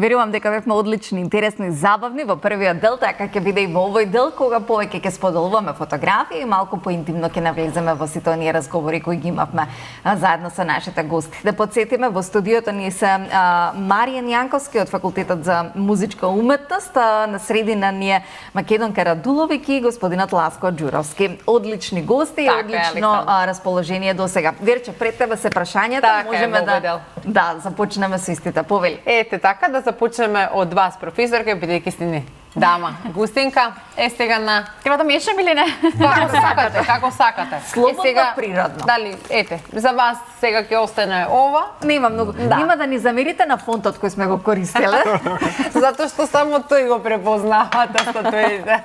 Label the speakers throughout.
Speaker 1: Верувам дека бевме одлични, интересни, забавни во првиот дел, така ќе биде и во овој дел, кога повеќе ќе споделуваме фотографии и малку поинтимно ќе навлеземе во сите оние разговори кои ги имавме заедно со нашите гости. Да подсетиме, во студиото ни се Маријан Јанковски од Факултетот за музичка уметност, на средина ни е Македонка Радуловик и господинот Ласко Ѓуровски. Одлични гости и одлично расположение до сега. Верче, пред тебе се прашањата, можеме да започнеме со истите. Повели.
Speaker 2: Ете така, да започнеме од вас, професорка, бидејќи сте ни дама. Густинка, сега на...
Speaker 3: Треба да мешам или не?
Speaker 2: Како сакате.
Speaker 1: Слободно, природно.
Speaker 2: Дали, за вас сега ќе остане ова?
Speaker 1: Нема многу. Нема да ни замерите на фонтот кој сме го користеле.
Speaker 2: Затоа што само тој го препознавате статуите.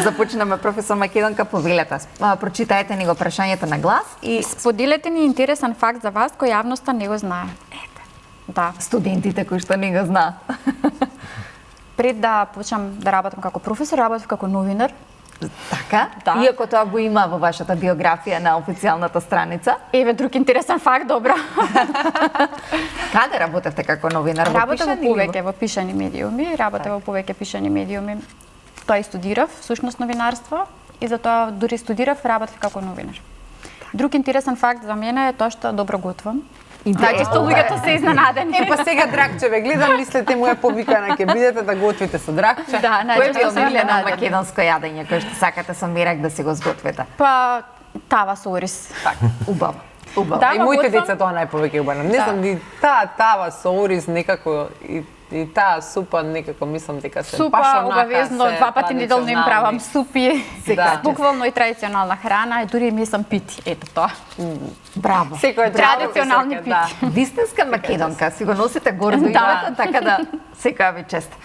Speaker 1: Започнеме, професор Македонка, повелете. Прочитајте ни го прашањето на глас и
Speaker 3: споделете ни интересен факт за вас кој јавноста не го знае. Да.
Speaker 1: Студентите кои што не го знаат.
Speaker 3: Пред да почнам да работам како професор, работев како новинар.
Speaker 1: Така? Да. Иако тоа го има во вашата биографија на официјалната страница.
Speaker 3: Еве друг интересен факт, добро.
Speaker 1: Каде работевте како новинар?
Speaker 3: Работев во повеќе во пишани медиуми, работев во повеќе пишани медиуми. Тоа и студирав, всушност новинарство, и затоа дури студирав, работев како новинар. Друг интересен факт за мене е тоа што добро готвам. Значи, што луѓето се изненадени.
Speaker 2: Па сега Дракче, ве гледам, мислете му е повикана, ќе бидете да готвите со Дракче.
Speaker 1: Да, кој е омилено македонско јадење кој што сакате со мерак да си го сготвите?
Speaker 3: Па тава со ориз.
Speaker 1: Така, убаво.
Speaker 3: Да,
Speaker 2: и моите деца тоа најповеќе убавам. Не знам, и тава со ориз некако и таа супа некако мислам дека се
Speaker 3: супа обавезно 2 пати неделно им правам супи. Буквално и традиционална храна, и дури мислам пити. Ето тоа.
Speaker 1: Браво.
Speaker 3: Секој традиционални пити.
Speaker 1: Вистинска македонка, си го носите гордо името, така да секоја ви чест.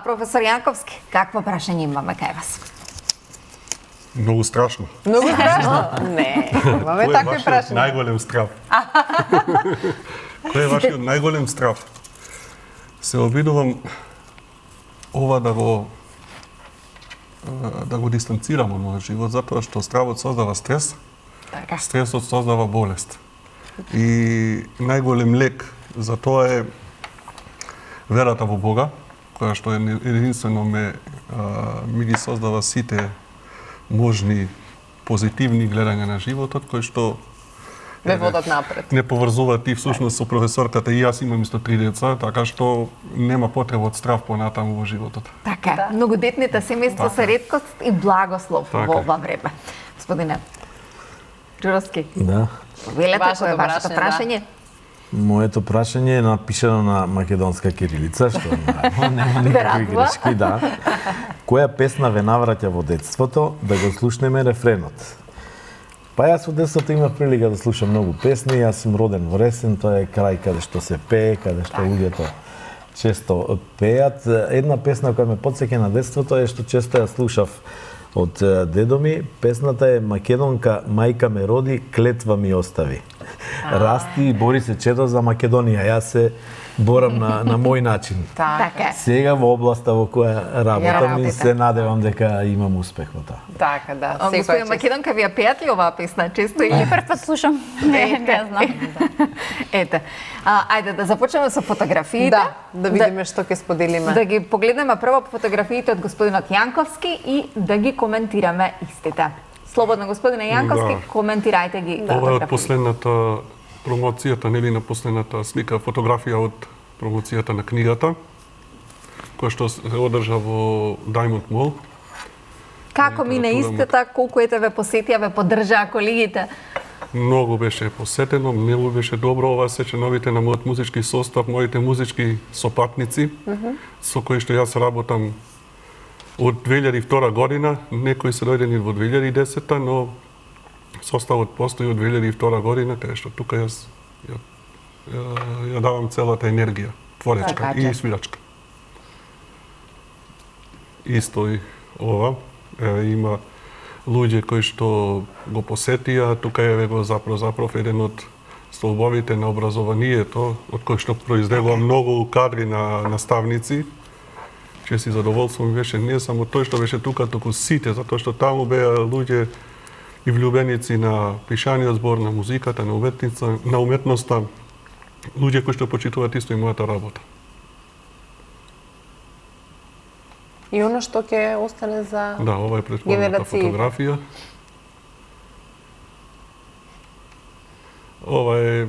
Speaker 1: Професор Јанковски, какво прашање имаме кај вас?
Speaker 4: Многу страшно.
Speaker 2: Многу страшно? Не, имаме такви прашања.
Speaker 4: Најголем страв. Кој е вашиот најголем страв? Се обидувам ова да го дистанцирам од мојот живот, затоа што стравот создава стрес, стресот создава болест. И најголем лек за тоа е верата во Бога, која што единствено ми ги создава сите можни позитивни гледања на животот, кои што
Speaker 2: ве водат напред.
Speaker 4: Не поврзуваат и всушност со професорката и јас имам исто 3 деца, така што нема потреба од страв понатаму во животот.
Speaker 1: Така, многодетните семејства се реткост и благослов во ова време. Господине Ѓуровски.
Speaker 5: Да.
Speaker 1: Повелете кој е вашето прашање?
Speaker 5: Моето прашање е напишано на македонска кирилица, што нема никакви грешки, да. Која песна ве навраќа во детството, да го слушнеме рефренот? Па јас во детството имав прилика да слушам многу песни, јас сум роден во Ресен, тоа е крај каде што се пее, каде што луѓето често пеат. Една песна која ме потсеќа на детството е што често ја слушав од дедо ми, песната е Македонка, мајка ме роди, клетва ми остави. Расти и бори се чедо за Македонија, јас се борам на мој начин.
Speaker 1: Така.
Speaker 5: Сега во областа во која работам и се надевам дека имам успех во тоа.
Speaker 2: Така, да.
Speaker 1: Господин Македонка, вие пеат ли оваа песна често или
Speaker 3: прв пат слушам? Не знам.
Speaker 1: Ете. Ајде да започнеме со фотографиите.
Speaker 2: Да видиме што ќе споделиме.
Speaker 1: Да ги погледнеме прво фотографиите од господинот Јанковски и да ги коментираме истите. Слободно, господине Јанковски, коментирајте ги.
Speaker 4: Ова е од последната промоцијата, нели на последната слика, фотографија од промоцијата на книгата, која што се одржа во Diamond Mall.
Speaker 1: Како мина истата, колку ете ве посетија, ве поддржаа колегите?
Speaker 4: Многу беше посетено, многу беше добро. Ова се членовите на мојот музички состав, моите музички сопатници, со кои што јас работам од 2002 година, некои се дојдени во 2010, но составот постои од 2002 година, каде што тука јас ја давам целата енергија, творечка и свирачка. Исто и ова, има луѓе кои што го посетија, тука е го запров еден од столбовите на образованието, од кој што произлегува многу кадри на наставници. Че си задоволство ми беше не само тој што беше тука, туку сите, затоа што таму беа луѓе и влюбеници на пишаниот збор, на музиката, на уметноста, луѓе кои што почитуваат исто и мојата работа.
Speaker 2: И оно што ќе остане за
Speaker 4: Да, ова е претходната
Speaker 2: генерациите.
Speaker 4: фотографија. Ова е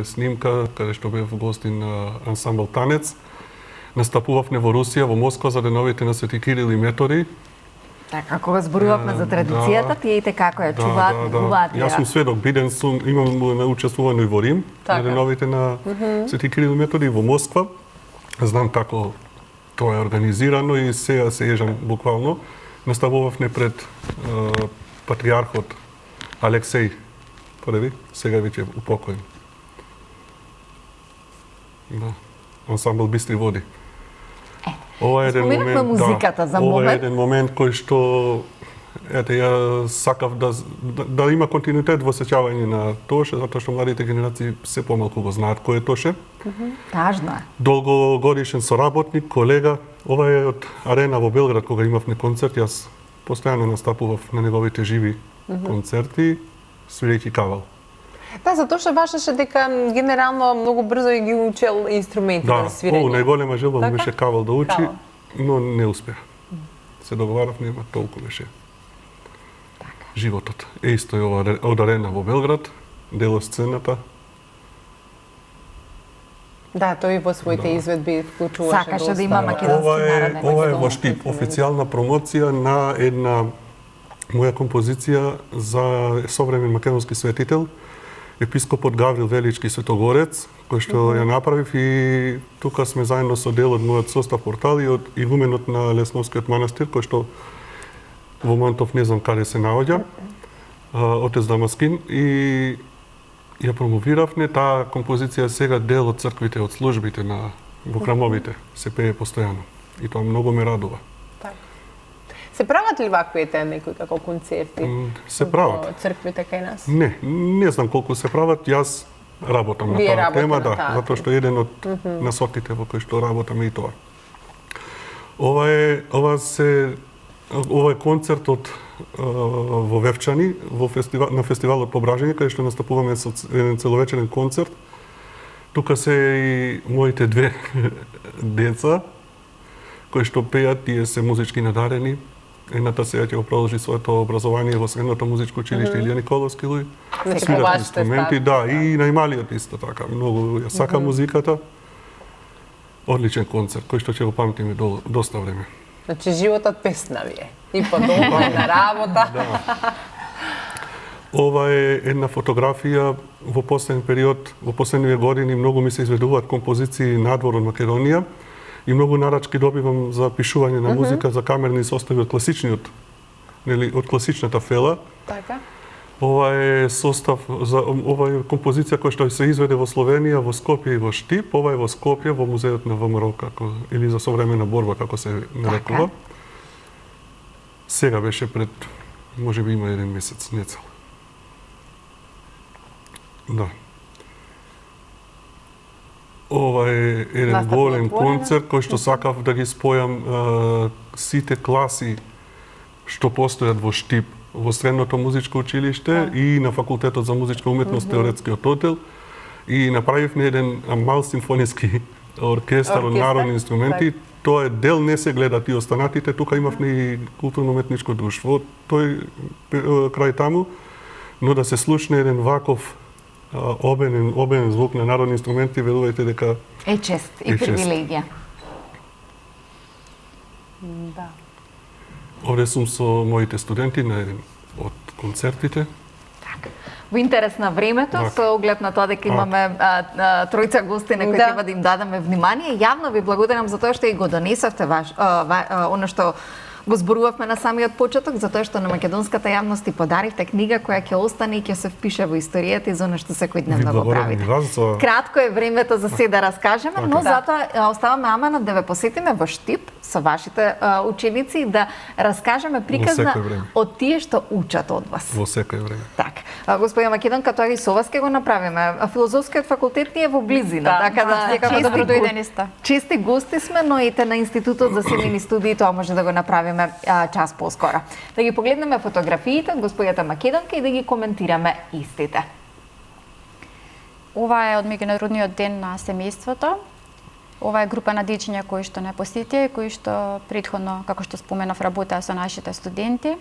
Speaker 4: снимка каде што бев гости на ансамбл Танец. Настапувавме во Русија, во Москва за деновите на Свети Кирил и Методи.
Speaker 1: Така, кога зборувавме за традицијата, тие ите како ја чуваат, негуваат ја.
Speaker 4: Јас сум сведок, биден сум, имам учествувано и во Рим,
Speaker 2: Така.
Speaker 4: на деновите на Свети Кирил и Методи во Москва. Знам како тоа е организирано и сега се ежам буквално. Наставувавме пред патриархот Алексеј Први, сега веќе упокоен. Да. Ансамбл Бистри води. Ова е еден
Speaker 1: споменавме
Speaker 4: момент,
Speaker 1: музиката за
Speaker 4: ова е
Speaker 1: момент.
Speaker 4: еден момент кој што ја сакав да има континуитет во сеќавање на Тоше, затоа што младите генерации се помалку го знаат кој е Тоше.
Speaker 1: Тажно е.
Speaker 4: Долгогодишен соработник, колега. Ова е од Арена во Белград, кога имавме концерт. Јас постојано настапував на неговите живи концерти, свирејќи кавал.
Speaker 2: Да, затоа што башеше дека генерално многу брзо и ги учел инструментите
Speaker 4: Да,
Speaker 2: за свирење.
Speaker 4: најголема желба
Speaker 2: Така?
Speaker 4: беше кавал да учи,
Speaker 2: Кавал.
Speaker 4: но не успеа. Се договаравме, ама толку беше животот. Е исто е ова од Арена во Белград, дел од сцената.
Speaker 2: Да, тој во своите изведби вклучуваше
Speaker 1: Сакаше да има
Speaker 2: доста.
Speaker 1: македонски народен
Speaker 4: Ова е во
Speaker 1: език.
Speaker 4: Штип, официјална промоција на една моја композиција за современ македонски светител, епископот Гаврил Велички Светогорец, кој што ја направив и тука сме заедно со дел од мојот состав портал и од игуменот на Лесновскиот манастир, кој што во моментов не знам каде се наоѓа, отец Дамаскин, и ја промовиравме. Таа композиција е сега дел од црквите, од службите на во храмовите, се пее постојано. И тоа многу ме радува.
Speaker 2: Така. Се прават ли ваквите некои како концерти?
Speaker 4: Се прават.
Speaker 2: Во црквите кај нас?
Speaker 4: Не знам колку се прават, јас работам на
Speaker 2: Вие
Speaker 4: таа
Speaker 2: работите
Speaker 4: тема,
Speaker 2: на
Speaker 4: да,
Speaker 2: таа
Speaker 4: затоа што е еден од насоките во кои што работаме и тоа. Ова е концерт од во Вевчани, на фестивалот Пображање, каде што настапуваме со еден целовечерен концерт. Тука се и моите две деца, кои што пеат, тие се музички надарени. Едната сега ќе го продолжи своето образование во Средното музичко училиште Илија Николовски Луј.
Speaker 2: Значи,
Speaker 4: Свират
Speaker 2: вашите
Speaker 4: инструменти,
Speaker 2: стаи,
Speaker 4: да, и најмалиот исто така. Многу ја сака музиката. Одличен концерт, кој што ќе го памтиме доста време.
Speaker 2: Значи животот песна ви е. И по дома, и на работа.
Speaker 4: Ова е една фотографија во последен период, во последниве години многу ми се изведуваат композиции надвор од Македонија и многу нарачки добивам за пишување на музика за камерни состави од класичниот, нели, од класичната фела.
Speaker 2: Така.
Speaker 4: Ова е состав за ова е композиција која што се изведе во Словенија, во Скопје и во Штип. Ова е во Скопје во музеот на ВМРО како или за современа борба како се нарекува. Сега беше пред можеби има еден месец, не цел. Да. Ова е еден
Speaker 2: Настапно
Speaker 4: голем
Speaker 2: отворено.
Speaker 4: концерт кој што сакав да ги спојам сите класи што постојат во Штип, во Средното музичко училиште и на факултетот за музичка уметност теоретскиот оддел и направивме еден мал симфониски оркестар од народни инструменти. Тоа е дел, не се гледат и останатите. Тука имавме и културно-уметничко друштво. Тој крај таму, но да се слушне еден ваков обенен звук на народни инструменти, верувајте дека
Speaker 1: Е чест и
Speaker 4: Е чест.
Speaker 1: привилегија.
Speaker 2: Да.
Speaker 4: овде сум со моите студенти на еден од концертите.
Speaker 1: Во интерес на времето,
Speaker 4: Така.
Speaker 1: со оглед на тоа дека имаме тројца гости на кои
Speaker 2: Да.
Speaker 1: треба да им дадеме внимание, јавно ви благодарам за тоа што и го донесовте оно што го зборувавме на самиот почеток, затоа што на македонската јавност и подаривте книга која ќе остане и ќе се впише во историјата и за оно што секојдневно го
Speaker 4: благодарам
Speaker 1: правите.
Speaker 4: и вас за-
Speaker 1: Кратко е времето за се да раскажеме, но
Speaker 2: Да.
Speaker 1: затоа оставаме аменат да ве посетиме во Штип со вашите ученици и да раскажеме приказна
Speaker 4: секој време.
Speaker 1: од тие што учат од вас.
Speaker 4: Во секој време.
Speaker 1: Така. Господја Македонка, тоа и со вас ќе го направиме. Филозофскиот факултет ни е во близина,
Speaker 2: Да,
Speaker 1: така да
Speaker 3: секако
Speaker 1: чести
Speaker 3: добродојдени сте.
Speaker 1: Чести гости сме, но и те на Институтот за семејни студии тоа може да го направиме час поскоро. Да ги погледнеме фотографиите од господјата Македонка и да ги коментираме истите.
Speaker 3: Ова е од Меѓународниот ден на семејството. ова е група на дечиња кои што не посетија и кои што претходно, како што споменав, работеа со нашите студенти.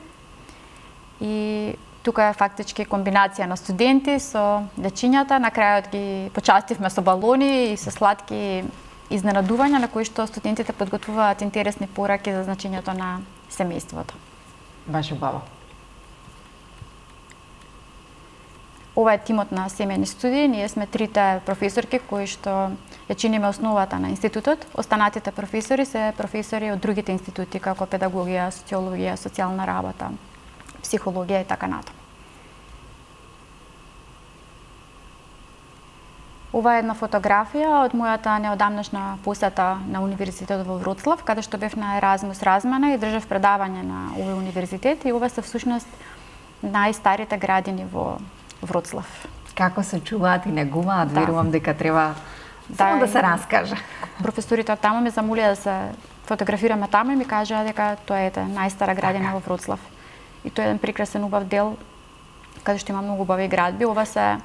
Speaker 3: И тука е фактички комбинација на студенти со дечињата. На крајот ги почастивме со балони и со сладки изненадувања на кои што студентите подготвуваат интересни пораки за значењето на семејството.
Speaker 1: Баш убаво.
Speaker 3: Ова е тимот на семејни студии. Ние сме трите професорки кои што ја чиниме основата на институтот. Останатите професори се професори од другите институти, како педагогија, социологија, социјална работа, психологија и така натаму. Ова е една фотографија од мојата неодамнашна посета на Универзитетот во Вроцлав, каде што бев на Еразмус размена и држав предавање на овој универзитет, и ова се всушност најстарите градини во Вроцлав.
Speaker 1: Како се чуваат и негуваат,
Speaker 3: Да.
Speaker 1: верувам дека треба само да се раскаже.
Speaker 3: Професорите од таму ме замолија да се фотографираме таму и ми кажаа дека тоа е најстара градина во Вроцлав. И тоа е еден прекрасен убав дел каде што има многу убави градби. Ова се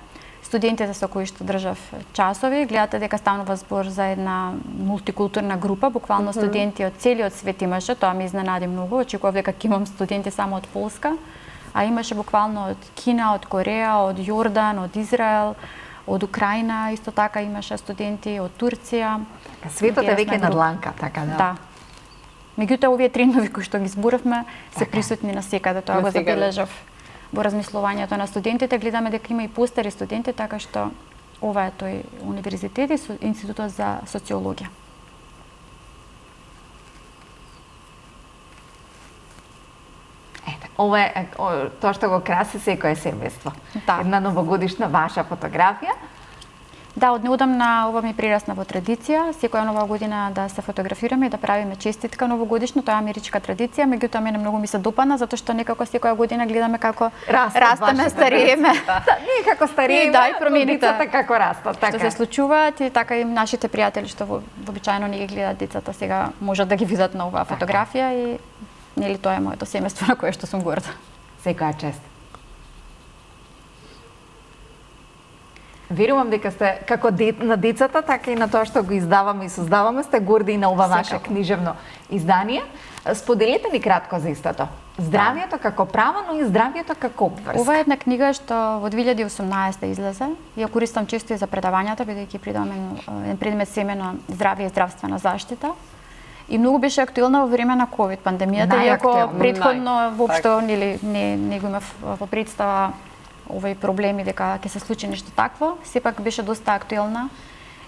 Speaker 3: студентите со кои што држав часови. Гледате дека станува збор за една мултикултурна група, буквално студенти од целиот свет имаше, тоа ме изненади многу. Очекував дека ќе имам студенти само од Полска, а имаше буквално од Кина, од Кореја, од Јордан, од Израел, од Украина, исто така имаше студенти од Турција.
Speaker 1: Светот е веќе
Speaker 3: Интересна
Speaker 1: на
Speaker 3: група.
Speaker 1: дланка, така да.
Speaker 3: Да. Меѓутоа, овие трендови кои што ги зборавме се присутни на секаде. Тоа го
Speaker 2: Навсекаде.
Speaker 3: забележав во размислувањето на студентите. Гледаме дека има и постари студенти, така што ова е тој универзитет и Институтот за социологија.
Speaker 1: Ете, ова е тоа што го краси секое семејство.
Speaker 3: Да.
Speaker 1: Една новогодишна ваша фотографија.
Speaker 3: Да, од неодамна ова ми прирасна во традиција, секоја нова година да се фотографираме и да правиме честитка новогодишна, тоа е америчка традиција, меѓутоа мене многу ми се допадна затоа што некако секоја година гледаме како растеме,
Speaker 1: вашите
Speaker 3: старееме.
Speaker 1: Да, ние како стариеме,
Speaker 3: И да, и промените.
Speaker 1: децата како растат, така.
Speaker 3: Што се случуваат и така и нашите пријатели што вообичаено не ги гледаат децата, сега можат да ги видат на оваа фотографија и нели тоа е моето семејство на кое што сум горда.
Speaker 1: Секоја чест. Верувам дека сте како на децата, така и на тоа што го издаваме и создаваме, сте горди и на ова ваше
Speaker 3: Секако.
Speaker 1: книжевно издание. Споделете ни кратко за истото. Здравието како право, но и здравието како обврска.
Speaker 3: Ова е една книга што во 2018 излезе. Ја користам често и за предавањата, бидејќи предаваме еден предмет семено здравје и здравствена заштита. И многу беше актуелна во време на ковид пандемијата, иако
Speaker 1: Најактуелно,
Speaker 3: претходно воопшто нели не го имав во представа овој проблеми дека ќе се случи нешто такво, сепак беше доста актуелна.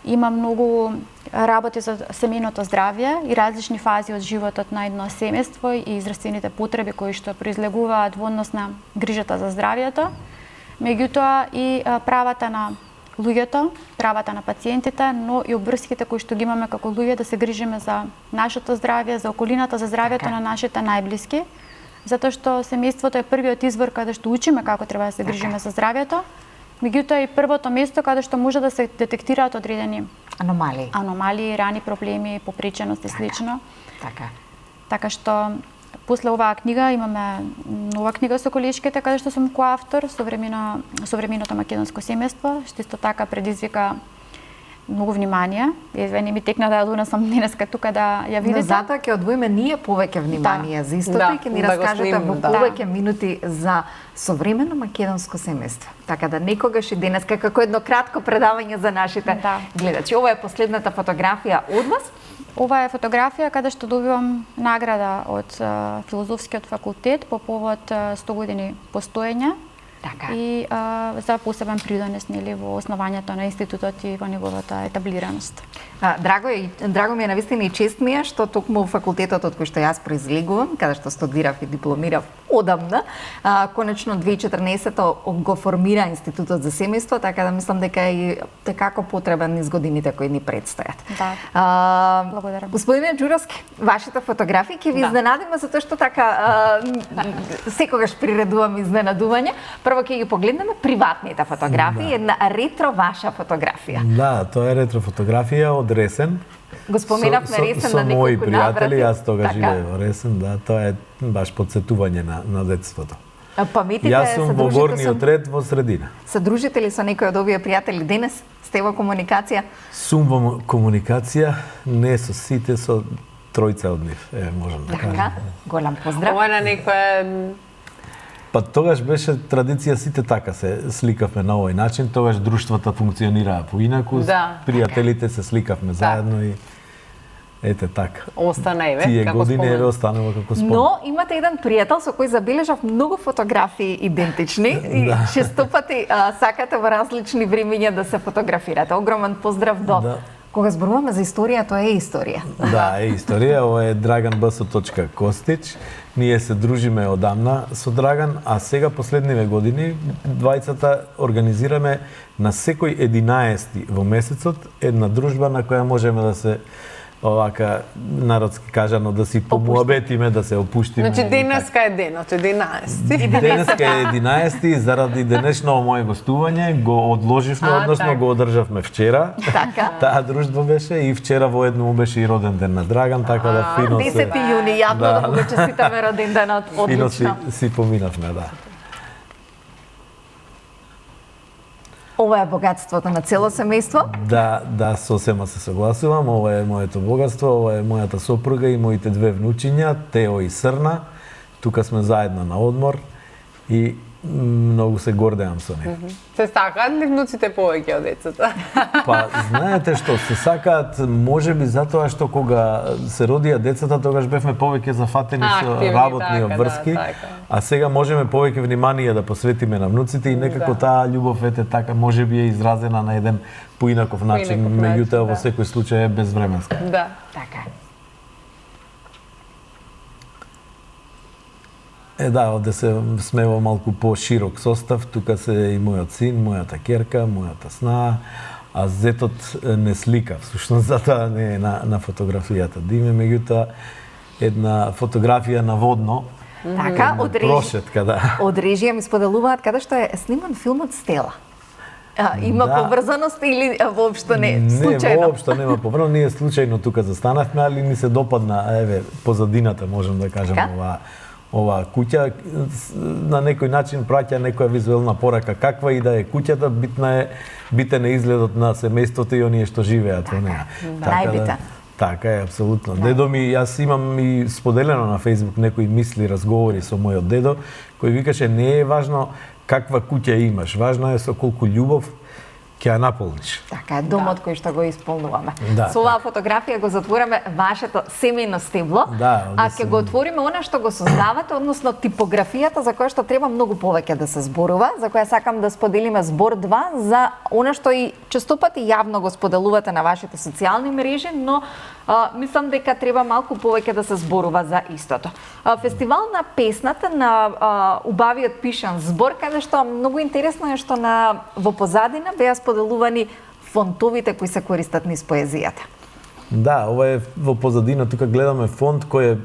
Speaker 3: Има многу работи за семејното здравје и различни фази од животот на едно семејство и здравствените потреби кои што произлегуваат во однос на грижата за здравјето. Меѓутоа и правата на луѓето, правата на пациентите, но и обврските кои што ги имаме како луѓе да се грижиме за нашето здравје, за околината, за здравјето на нашите најблиски. Затоа што семејството е првиот извор каде што учиме како треба да се грижиме за здравјето. Меѓутоа и првото место каде што може да се детектираат одредени аномалии, рани проблеми, попреченост и слично.
Speaker 1: Така.
Speaker 3: Така што после оваа книга имаме нова книга со колешките каде што сум коавтор, современото македонско семејство, што исто така предизвика многу внимание. Еве не ми текна да ја донесам денеска тука да ја
Speaker 1: Но
Speaker 3: видите.
Speaker 1: затоа ќе одвоиме ние повеќе внимание за истото
Speaker 2: Да,
Speaker 1: и ќе ни
Speaker 2: да го
Speaker 1: раскажете
Speaker 2: снимам,
Speaker 1: во
Speaker 2: да.
Speaker 1: повеќе минути за современо македонско семејство. Така да некогаш и денеска како едно кратко предавање за нашите
Speaker 3: Да.
Speaker 1: гледачи. Ова е последната фотографија од вас.
Speaker 3: Ова е фотографија каде што добивам награда од Филозофскиот факултет по повод 100 години постоење.
Speaker 1: Така.
Speaker 3: И за посебен придонес нели во основањето на институтот и во неговата етаблираност.
Speaker 1: Драго ми е навистина и чест ми е што токму факултетот од кој што јас произлегувам, каде што студирав и дипломирав одамна, конечно 2014 го формира Институтот за семејство, така да мислам дека е како потребен низ годините кои ни предстојат.
Speaker 3: Да. Благодарам.
Speaker 1: Господине Ѓуровски, вашите фотографии ќе ви
Speaker 2: Да.
Speaker 1: изненадиме затоа што така секогаш приредуваме изненадување. Прво ќе ги погледнеме приватните фотографии, една ретро ваша фотографија.
Speaker 5: Да, тоа е ретро фотографија од Ресен.
Speaker 1: Го споменавме Ресен на
Speaker 5: со мои
Speaker 1: неколку
Speaker 5: пријатели,
Speaker 1: наврати.
Speaker 5: јас тогаш
Speaker 1: Така.
Speaker 5: живеев во Ресен, да, тоа е баш подсетување на детството.
Speaker 1: Паметите
Speaker 5: Јас сум
Speaker 1: се
Speaker 5: во
Speaker 1: дружите
Speaker 5: горниот ред во средина.
Speaker 1: Се дружите ли со некои од овие пријатели денес? Сте во комуникација?
Speaker 5: Сум во комуникација, не со сите, со тројца од нив, можам да кажам.
Speaker 1: Така, голем поздрав.
Speaker 2: Ова на некоја
Speaker 5: Па тогаш беше традиција, сите така се сликавме на овој начин, тогаш друштвата функционираа поинаку,
Speaker 2: Да.
Speaker 5: пријателите се сликавме заедно и ете така.
Speaker 2: остана еве
Speaker 5: Тие
Speaker 2: како
Speaker 5: години
Speaker 2: спомен.
Speaker 5: еве останува како спомен.
Speaker 1: Но имате еден пријател со кој забележав многу фотографии идентични и често пати сакате во различни времиња да се фотографирате. Огромен поздрав до
Speaker 5: Да.
Speaker 1: Кога зборуваме за историја, тоа е историја.
Speaker 5: Да, е историја, ова е draganbso.kostic. Ние се дружиме одамна со Драган, а сега последниве години двајцата организираме на секој 11 во месецот една дружба на која можеме да се овака народски кажано да си помуабетиме, да се опуштиме.
Speaker 2: Значи
Speaker 5: и така.
Speaker 2: денеска е денот, 11.
Speaker 5: Денеска е 11 заради денешно мое гостување го одложивме, односно
Speaker 2: така.
Speaker 5: го одржавме вчера.
Speaker 1: Така.
Speaker 5: Таа дружба беше и вчера воедно му беше и роден ден на Драган, така да фино
Speaker 1: 10
Speaker 5: се
Speaker 1: јуни, јавно да му го честитаме роден денот.
Speaker 5: фино си,
Speaker 1: Одлично.
Speaker 5: си поминавме, да.
Speaker 1: Ова е богатството на цело семејство.
Speaker 5: Да, сосема се согласувам. Ова е моето богатство, ова е мојата сопруга и моите две внучиња, Тео и Срна. Тука сме заедно на одмор и многу се гордеам со нив.
Speaker 2: Се сакаат ли внуците повеќе од децата?
Speaker 5: Па, знаете што, се сакаат, можеби затоа што кога се родија децата, тогаш бевме повеќе зафатени со
Speaker 2: Активни,
Speaker 5: работни
Speaker 2: така,
Speaker 5: обврски,
Speaker 2: да, така.
Speaker 5: а сега можеме повеќе внимание да посветиме на внуците и некако таа љубов, ете така, можеби е изразена на еден поинаков начин,
Speaker 2: Поинаков начин,
Speaker 5: меѓутоа во
Speaker 2: да.
Speaker 5: секој случај е безвременска.
Speaker 2: Да.
Speaker 1: Така е.
Speaker 5: Да, овде сме во малку по-широк состав, тука се и мојот син, мојата керка, мојата снаа, а зетот не слика, всушност затоа не е на фотографијата. Да име меѓутоа една фотографија на водно,
Speaker 1: Така,
Speaker 5: прошетка, да.
Speaker 1: од режија ми споделуваат каде што е сниман филмот Стела. Има
Speaker 5: Да.
Speaker 1: поврзаност или воопшто не?
Speaker 5: Не,
Speaker 1: Случајно?
Speaker 5: воопшто нема поврзано, ние случајно тука застанавме, али ни се допадна, еве, позадината, можам да кажам,
Speaker 1: Така.
Speaker 5: ова куќа, на некој начин праќа некоја визуелна порака каква и да е куќата, битен е изгледот на семејството и оние што живеат во неа.
Speaker 1: Најбитен.
Speaker 5: Така е, апсолутно. Дедо ми, јас имам и споделено на Facebook некои мисли, разговори со мојот дедо, кој викаше не е важно каква куќа имаш, важно е со колку љубов ќе ја наполниш.
Speaker 1: Така е, домот кој што го исполнуваме.
Speaker 5: Да,
Speaker 1: Со оваа фотографија го затвораме вашето семејно стебло,
Speaker 5: Да,
Speaker 1: а ќе го отвориме она што го создавате, односно типографијата за која што треба многу повеќе да се зборува, за која сакам да споделиме збор 2 за она што и често пати јавно го споделувате на вашите социјални мрежи, но мислам дека треба малку повеќе да се зборува за истото. Фестивал на песната на убавиот пишан збор, каде што многу интересно е што во позадина беа споделувани фонтовите кои се користат низ поезијата.
Speaker 5: Да, ова е во позадина, тука гледаме фонд кој е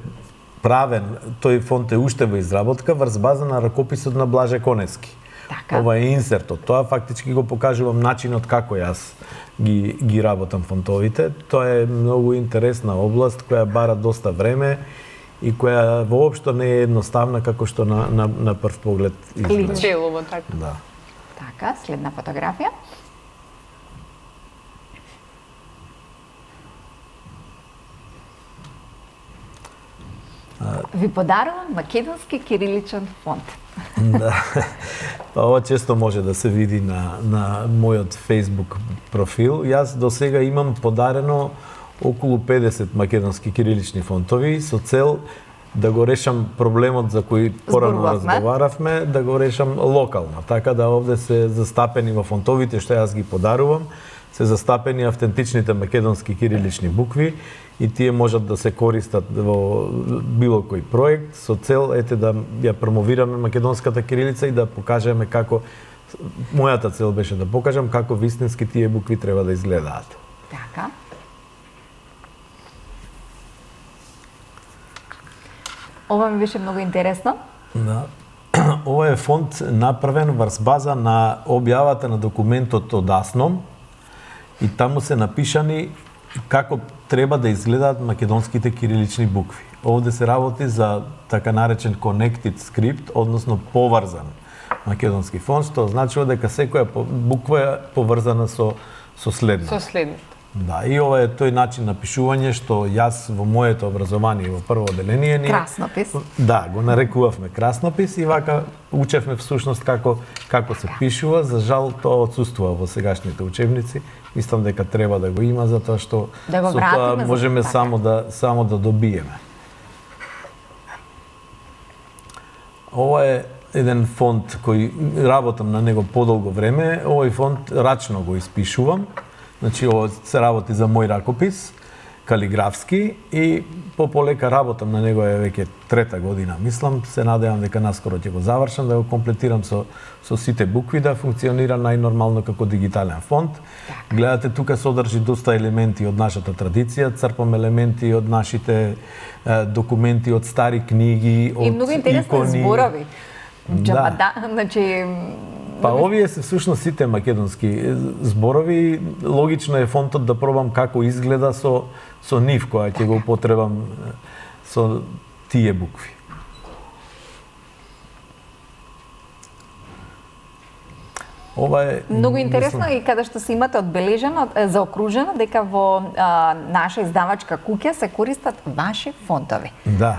Speaker 5: правен, тој фонд е уште во изработка врз база на ракописот на Блаже Конески.
Speaker 1: Така.
Speaker 5: Ова е инсертот. Тоа фактички го покажувам начинот како јас ги работам фонтовите. Тоа е многу интересна област која бара доста време и која воопшто не е едноставна како што на прв поглед изгледа.
Speaker 2: Челово така.
Speaker 5: Да.
Speaker 1: Така, следна фотографија. Ви подарувам македонски кириличен фонт.
Speaker 5: Да. Па ова често може да се види на мојот Facebook профил. Јас до сега имам подарено околу 50 македонски кирилични фонтови со цел да го решам проблемот за кој порано
Speaker 1: Зборувавме.
Speaker 5: разговаравме, да го решам локално. Така да овде се застапени во фонтовите што јас ги подарувам, се застапени автентичните македонски кирилични букви и тие можат да се користат во било кој проект со цел да ја промовираме македонската кирилица и да покажеме како мојата цел беше да покажам како вистински тие букви треба да изгледаат.
Speaker 1: Така. Ова ми беше многу интересно.
Speaker 5: Да. Ова е фонд направен врз база на објавата на документот од АСНОМ и таму се напишани како треба да изгледаат македонските кирилични букви. Овде се работи за така наречен connected script, односно поврзан македонски фонт, што значува дека секоја буква е поврзана со следната.
Speaker 2: Со следното.
Speaker 5: Да, и ова е тој начин на пишување што јас во моето образование во прво одделение
Speaker 1: Краснопис.
Speaker 5: Да, го нарекувавме краснопис и вака учевме всушност како се пишува. За жал тоа отсуствува во сегашните учебници. Мислам дека треба да го има затоа што
Speaker 1: Да го
Speaker 5: со тоа
Speaker 1: вратиме,
Speaker 5: можеме
Speaker 1: така.
Speaker 5: само да добиеме. Ова е еден фонт кој работам на него подолго време. Овој фонт рачно го испишувам. Значи, ова се работи за мој ракопис, калиграфски, и полека работам на него е веќе трета година. Мислам, се надевам дека наскоро ќе го завршам, да го комплетирам со сите букви, да функционира најнормално како дигитален фонт. Гледате, тука содржи доста елементи од нашата традиција, црпам елементи од нашите документи, од стари книги, од
Speaker 1: И многу интересни
Speaker 5: икони.
Speaker 1: зборови.
Speaker 5: Да.
Speaker 1: Значи,
Speaker 5: Па овие се всушност сите македонски зборови. Логично е фонтот да пробам како изгледа со нив која ќе го употребам со тие букви. Ова е
Speaker 1: многу интересно и каде што се имате одбележено, заокружено, дека во наша издавачка куќа се користат ваши фонтови.
Speaker 5: Да,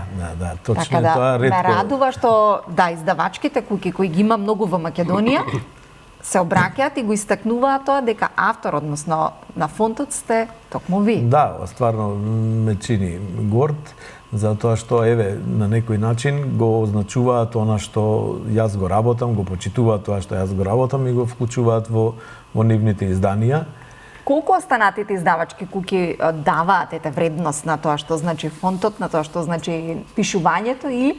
Speaker 5: точно
Speaker 1: Така да,
Speaker 5: тоа
Speaker 1: ме
Speaker 5: ретко.
Speaker 1: радува што издавачките куќи кои ги има многу во Македонија се обраќаат и го истакнуваат тоа дека автор, односно на фонтот сте токму ви.
Speaker 5: Да, стварно ме чини горд, затоа што еве на некој начин го означуваат она што јас го работам, го почитуваат тоа што јас го работам и го вклучуваат во нивните изданија.
Speaker 1: Колку останатите издавачки куќи даваат вредност на тоа што значи фонтот, на тоа што значи пишувањето, или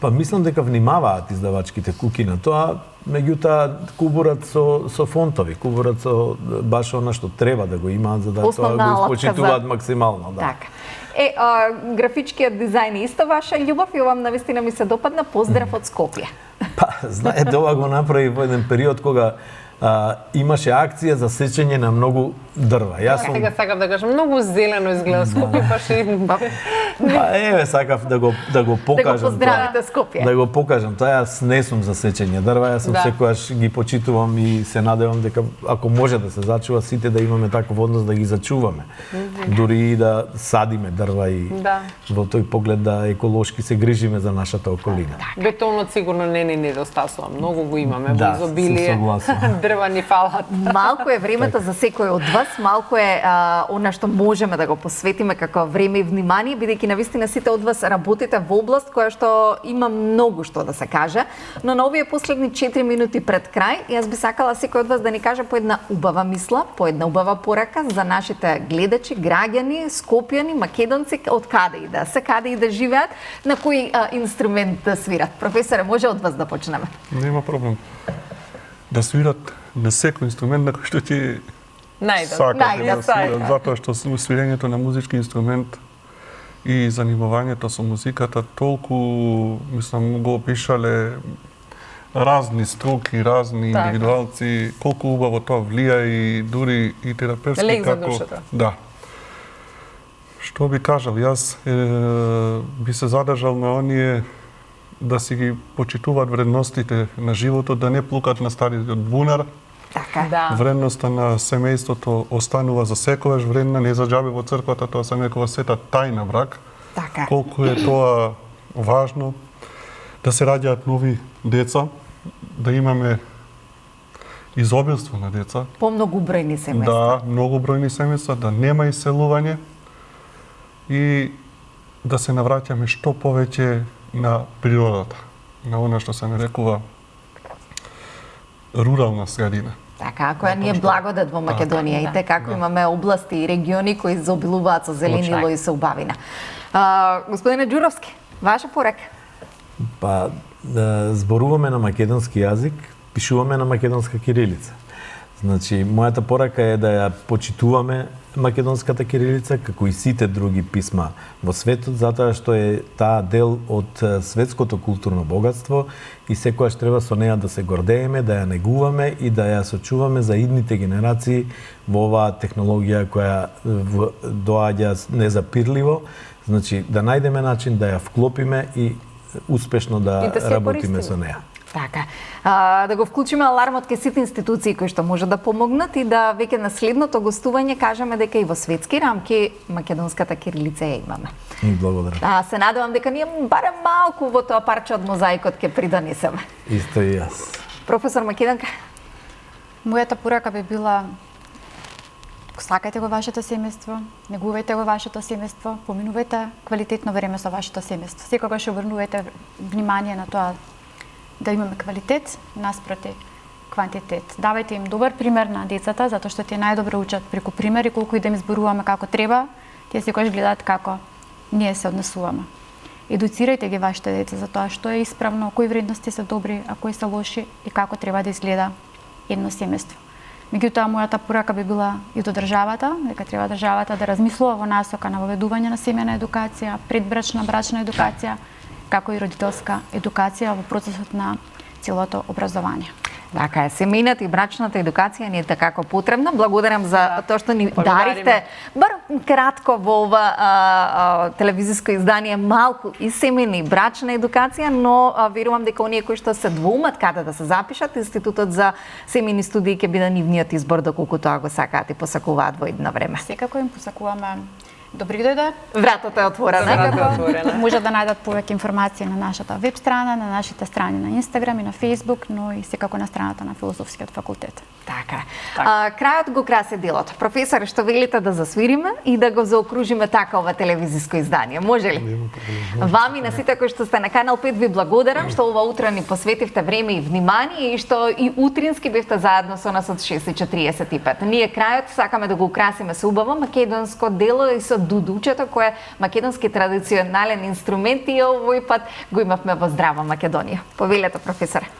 Speaker 5: Па мислам дека внимаваат издавачките куќи на тоа, меѓутоа кубурат со фонтови, кубурат со баш она што треба да го имаат за да
Speaker 1: Основна
Speaker 5: тоа го
Speaker 1: алатка
Speaker 5: испочитуваат
Speaker 1: за-
Speaker 5: максимално, да.
Speaker 1: така. Графичкиот дизајн е исто ваша љубов и овам навистина ми се допадна. Поздрав од Скопје.
Speaker 5: Па, знаете, ова го направи во еден период кога имаше акција за сечење на многу дрва. Јас сум
Speaker 2: Сега сакам да кажам, многу зелено изгледа Скопје, па ще...
Speaker 5: Па еве сакав да го покажам.
Speaker 1: поздравите Скопје.
Speaker 5: Да го покажам. Тоа јас не сум за сечење дрва, јас сум
Speaker 2: Да.
Speaker 5: секогаш ги почитувам и се надевам дека ако може да се зачува, сите да имаме таков однос да ги зачуваме. Дури и да садиме дрва и
Speaker 2: Да.
Speaker 5: во тој поглед да еколошки се грижиме за нашата околина.
Speaker 2: Бетонот сигурно не ни недостасува, многу го имаме
Speaker 5: Да,
Speaker 2: во изобилие.
Speaker 5: сум согласен.
Speaker 2: Дрва ни фалат.
Speaker 1: Малку е времето за секој од вас, малку е она што можеме да го посветиме како време и внимание, бидејќи навистина сите од вас работите во област која што има многу што да се каже, но на овие последни 4 минути пред крај, јас би сакала секој од вас да ни каже по една убава мисла, по една убава порака за нашите гледачи, граѓани, скопјани, македонци, од каде и да се, каде и да живеат, на кој инструмент да свират. Професоре, може од вас да почнеме?
Speaker 4: Нема проблем. Да свират на секој инструмент на кој што ти
Speaker 2: Најдат.
Speaker 4: сакат
Speaker 1: Најдат,
Speaker 4: да свират, затоа што свирењето на музички инструмент и занимавањето со музиката толку, мислам, го опишале разни струки, разни
Speaker 2: Така.
Speaker 4: индивидуалци, колку убаво тоа влија и дури и терапевски
Speaker 2: Лек за
Speaker 4: како...
Speaker 2: душата.
Speaker 4: Да. Што би кажал, јас би се задржал на оние да си ги почитуваат вредностите на животот, да не плукат на стариот бунар.
Speaker 1: Така.
Speaker 2: Да.
Speaker 4: Вредноста на семејството останува за секогаш вредна, не за џабе во црквата, тоа се некоја света тајна брак.
Speaker 1: Така.
Speaker 4: Колку е тоа важно да се раѓаат нови деца, да имаме изобилство на деца,
Speaker 1: Помногу бројни семејства.
Speaker 4: да, многу бројни семејства, да нема иселување и да се навраќаме што повеќе на природата, на она што се нарекува рурална средина.
Speaker 1: Така, која ни е благодат во Македонија и те како имаме области и региони кои заобилуваат со зеленило и со убавина. Господине Ѓуровски, ваша порака?
Speaker 5: Па, зборуваме на македонски јазик, пишуваме на македонска кирилица. Значи, мојата порака е да ја почитуваме македонската кирилица, како и сите други писма во светот, затоа што е таа дел од светското културно богатство и секогаш треба со неа да се гордееме, да ја негуваме и да ја сочуваме за идните генерации во оваа технологија која доаѓа незапирливо. Значи, да најдеме начин да ја вклопиме и успешно да работиме со неа.
Speaker 1: Така. Да го вклучиме алармот кај сите институции кои што може да помогнат и да веќе на следното гостување кажеме дека и во светски рамки македонската кирилица ја имаме.
Speaker 5: Благодарам.
Speaker 1: Се надевам дека ние барем малку во тоа парче од мозаикот ќе придонесеме.
Speaker 5: Исто и јас.
Speaker 1: Професор Македонка?
Speaker 3: Мојата порака би била: сакајте го вашето семејство, негувајте го вашето семејство, поминувајте квалитетно време со вашето семејство. Секогаш обрнувајте внимание на тоа да имаме квалитет наспроти квантитет. Давајте им добар пример на децата, затоа што тие најдобро учат преку примери, колку и да им зборуваме како треба, тие секогаш гледаат како ние се однесуваме. Едуцирајте ги вашите деца за тоа што е исправно, кои вредности се добри, а кои се лоши и како треба да изгледа едно семејство. Меѓутоа, мојата порака би била и до државата, дека треба државата да размислува во насока на воведување на семејна едукација, предбрачна, брачна едукација, како и родителска едукација во процесот на целото образование.
Speaker 1: Така е, семејната и брачната едукација ни е такако потребна. Благодарам за тоа што ни даривте бар кратко во ова телевизиско издание малку и семејна и брачна едукација, но верувам дека оние кои што се двоумат каде да се запишат, Институтот за семејни студии ќе биде нивниот избор доколку тоа го сакаат и посакуваат во идно време.
Speaker 3: Секако им посакуваме добри дојде.
Speaker 1: Вратата е отворена.
Speaker 3: Може да најдат повеќе информации на нашата веб страна, на нашите страни на Инстаграм и на Фејсбук, но и секако на страната на Филозофскиот факултет.
Speaker 1: Така. Крајот го краси делот. Професоре, што велите да засвириме и да го заокружиме така ова телевизиско издание? Може ли? Вами на сите кои што сте на Канал 5 ви благодарам што ова утро ни посветивте време и внимание и што и утрински бевте заедно со нас од 6:45. Ние крајот сакаме да го украсиме со убаво македонско дело и со дудучето кој е македонски традиционален инструмент и овој пат го имавме во Здрава Македонија. Повелете, професоре.